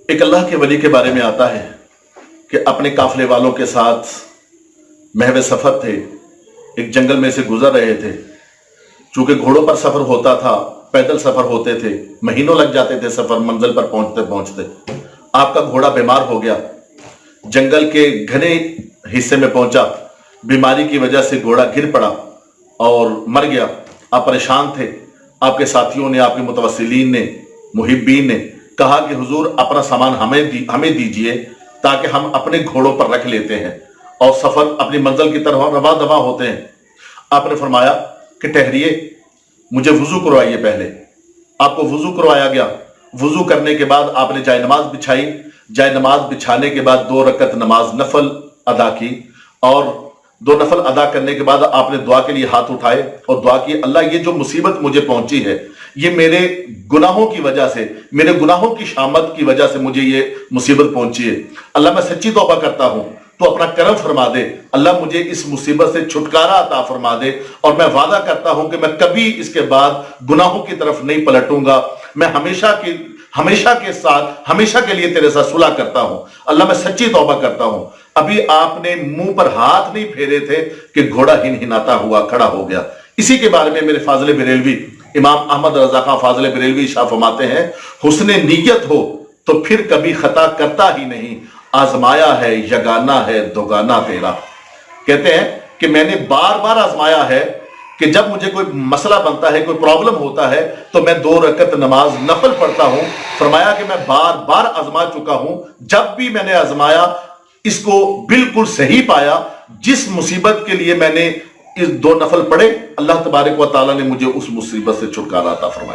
ایک اللہ کے ولی کے بارے میں آتا ہے کہ اپنے قافلے والوں کے ساتھ محو سفر تھے، ایک جنگل میں سے گزر رہے تھے۔ چونکہ گھوڑوں پر سفر ہوتا تھا، پیدل سفر ہوتے تھے، مہینوں لگ جاتے تھے سفر منزل پر پہنچتے پہنچتے۔ آپ کا گھوڑا بیمار ہو گیا، جنگل کے گھنے حصے میں پہنچا، بیماری کی وجہ سے گھوڑا گر پڑا اور مر گیا۔ آپ پریشان تھے، آپ کے ساتھیوں نے، آپ کے متوسلین نے، محبین نے کہا کہ حضور اپنا سامان ہمیں دیجئے تاکہ ہم اپنے گھوڑوں پر رکھ لیتے ہیں اور سفر اپنی منزل کی طرف رواں دواں ہوتے ہیں۔ آپ نے فرمایا کہ ٹھہریے، مجھے وضو کروائیے۔ پہلے آپ کو وضو کروایا گیا۔ وضو کرنے کے بعد آپ نے جائے نماز بچھائی۔ جائے نماز بچھانے کے بعد 2 رکعت نماز نفل ادا کی، اور 2 نفل ادا کرنے کے بعد آپ نے دعا کے لیے ہاتھ اٹھائے اور دعا کی، اللہ یہ جو مصیبت مجھے پہنچی ہے یہ میرے گناہوں کی وجہ سے، میرے گناہوں کی شامت کی وجہ سے مجھے یہ مصیبت پہنچی ہے۔ اللہ میں سچی توبہ کرتا ہوں، تو اپنا کرم فرما دے، اللہ مجھے اس مصیبت سے چھٹکارا عطا فرما دے، اور میں وعدہ کرتا ہوں کہ میں کبھی اس کے بعد گناہوں کی طرف نہیں پلٹوں گا، میں ہمیشہ کے ساتھ، ہمیشہ کے لیے تیرے ساتھ صلح کرتا ہوں، اللہ میں سچی توبہ کرتا ہوں۔ ابھی آپ نے منہ پر ہاتھ نہیں پھیرے تھے کہ گھوڑا ہنہناتا ہوا کھڑا ہو گیا۔ اسی کے بارے میں میرے فاضل بریلوی امام احمد رضا خان فاضل بریلوی ارشاد فرماتے ہیں، حسن نیت ہو تو پھر کبھی خطا کرتا ہی نہیں، آزمایا ہے یگانہ ہے دوگانہ تیرا۔ کہتے ہیں کہ میں نے بار بار آزمایا ہے کہ جب مجھے کوئی مسئلہ بنتا ہے، کوئی پرابلم ہوتا ہے، تو میں 2 رکعت نماز نفل پڑھتا ہوں۔ فرمایا کہ میں بار بار آزما چکا ہوں، جب بھی میں نے آزمایا اس کو بالکل صحیح پایا۔ جس مصیبت کے لیے میں نے اس 2 نفل پڑھے، اللہ تبارک و تعالیٰ نے مجھے اس مصیبت سے چھٹکارا عطا فرمایا۔